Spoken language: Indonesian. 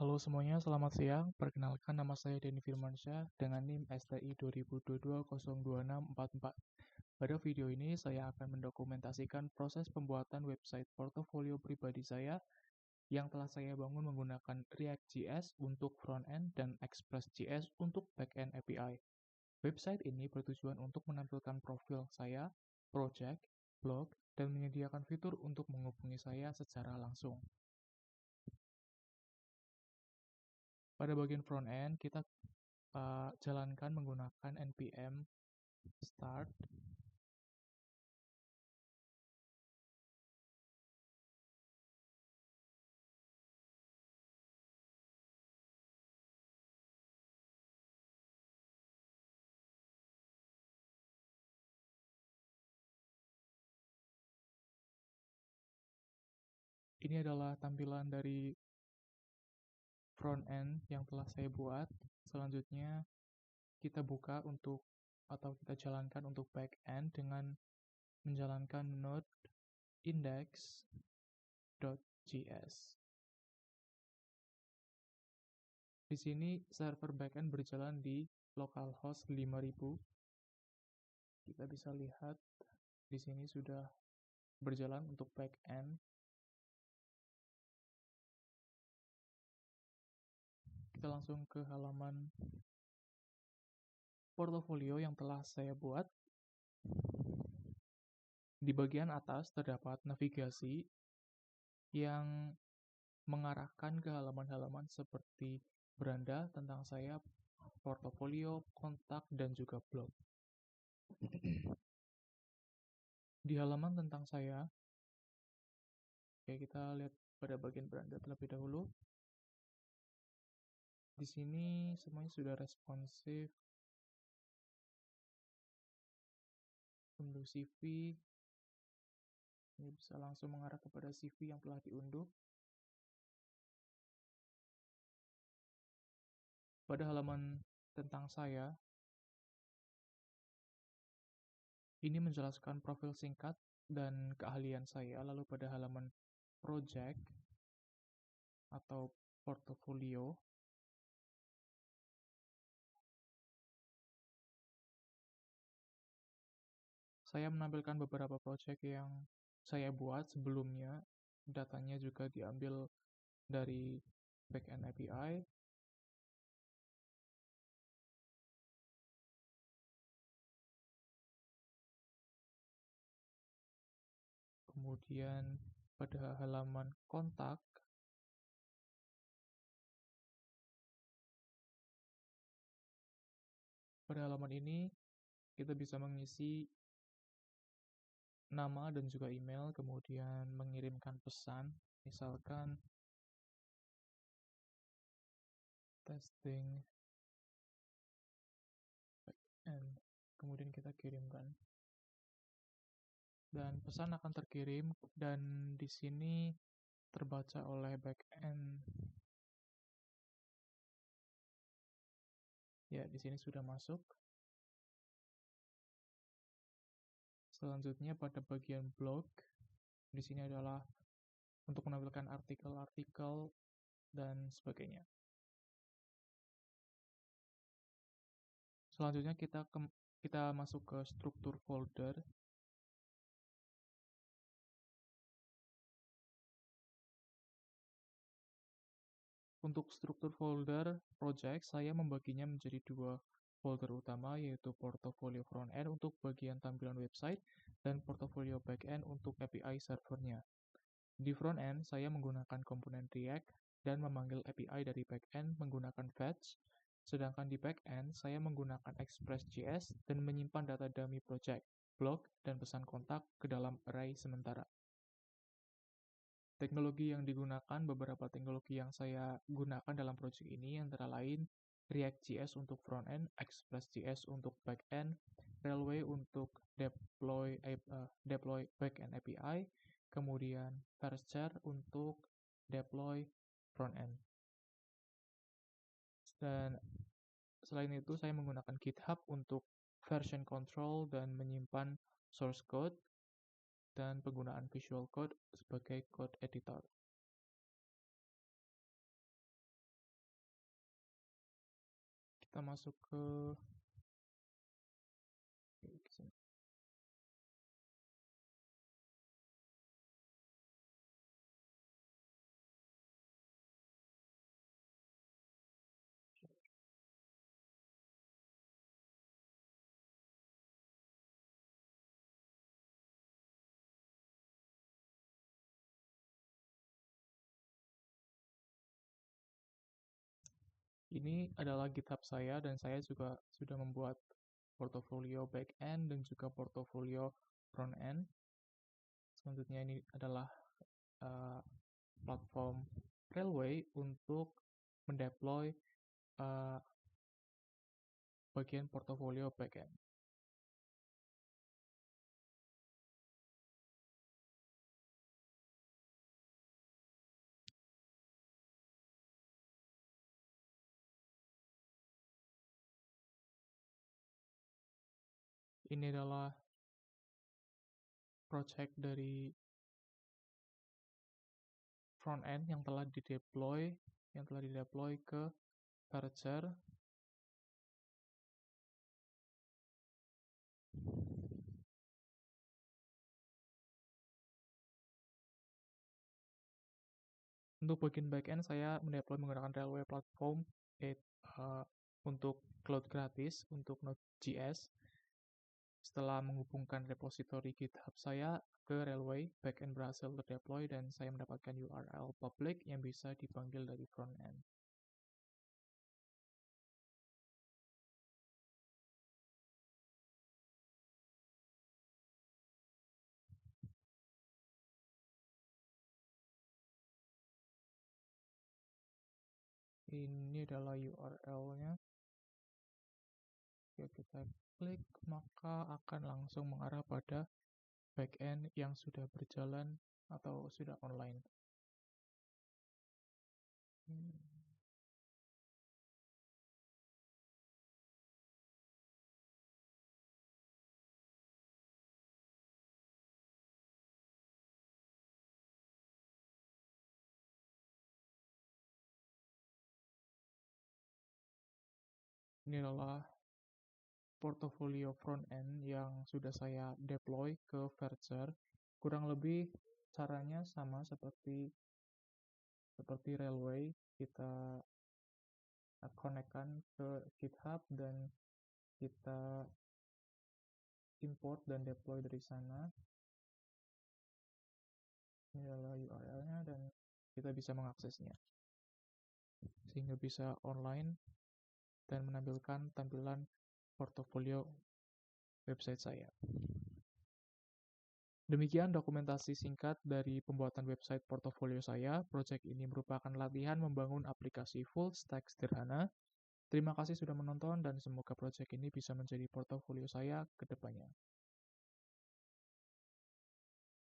Halo semuanya, selamat siang. Perkenalkan, nama saya Denny Firmansyah dengan NIM STI 2022-02644. Pada video ini, saya akan mendokumentasikan proses pembuatan website portofolio pribadi saya yang telah saya bangun menggunakan React.js untuk front-end dan Express.js untuk back-end API. Website ini bertujuan untuk menampilkan profil saya, project, blog, dan menyediakan fitur untuk menghubungi saya secara langsung. Pada bagian front-end, kita jalankan menggunakan npm start. Ini adalah tampilan dari front-end yang telah saya buat. Selanjutnya kita buka atau kita jalankan untuk back-end dengan menjalankan node index.js. Di sini server back-end berjalan di localhost 5000. Kita bisa lihat di sini sudah berjalan untuk back-end. Kita langsung ke halaman portofolio yang telah saya buat. Di bagian atas terdapat navigasi yang mengarahkan ke halaman-halaman seperti beranda tentang saya, portofolio, kontak, dan juga blog. Di halaman tentang saya, oke, kita lihat pada bagian beranda terlebih dahulu. Di sini semuanya sudah responsif. Unduh CV. Ini bisa langsung mengarah kepada CV yang telah diunduh. Pada halaman tentang saya, ini menjelaskan profil singkat dan keahlian saya. Lalu pada halaman project atau portofolio, saya menampilkan beberapa project yang saya buat sebelumnya. Datanya juga diambil dari backend API. Kemudian pada halaman kontak, pada halaman ini kita bisa mengisi nama dan juga email, kemudian mengirimkan pesan, misalkan testing backend, kemudian kita kirimkan. Dan pesan akan terkirim dan di sini terbaca oleh backend. Ya, di sini sudah masuk. Selanjutnya pada bagian blog, di sini adalah untuk menampilkan artikel-artikel dan sebagainya. Selanjutnya kita masuk ke struktur folder. Untuk struktur folder project, saya membaginya menjadi dua folder utama, yaitu portofolio front-end untuk bagian tampilan website dan portofolio back-end untuk API servernya. Di front-end, saya menggunakan komponen React dan memanggil API dari back-end menggunakan fetch, sedangkan di back-end, saya menggunakan Express.js dan menyimpan data dummy project, blog, dan pesan kontak ke dalam array sementara. Teknologi yang digunakan, beberapa teknologi yang saya gunakan dalam proyek ini antara lain React.js untuk front-end, Express.js untuk back-end, Railway untuk deploy back-end API, kemudian Vercel untuk deploy front-end. Dan selain itu saya menggunakan GitHub untuk version control dan menyimpan source code, dan penggunaan Visual Code sebagai code editor. Kita masuk ke sini. Ini adalah GitHub saya dan saya juga sudah membuat portofolio back-end dan juga portofolio front-end. Selanjutnya ini adalah platform Railway untuk mendeploy bagian portofolio back-end. Ini adalah project dari front-end yang telah dideploy ke Vercel. Untuk bagian backend saya mendeploy menggunakan Railway Platform untuk cloud gratis untuk Node.js. Setelah menghubungkan repository GitHub saya ke Railway, backend berhasil terdeploy dan saya mendapatkan URL public yang bisa dipanggil dari frontend. Ini adalah URL-nya. Jika kita klik, maka akan langsung mengarah pada backend yang sudah berjalan atau sudah online. Ini adalah portofolio front-end yang sudah saya deploy ke Vercel. Kurang lebih caranya sama seperti Railway. Kita konekkan ke GitHub dan kita import dan deploy dari sana. Ini adalah URL-nya dan kita bisa mengaksesnya sehingga bisa online dan menampilkan tampilan portofolio website saya. Demikian dokumentasi singkat dari pembuatan website portofolio saya. Project ini merupakan latihan membangun aplikasi full stack sederhana. Terima kasih sudah menonton dan semoga project ini bisa menjadi portofolio saya ke depannya.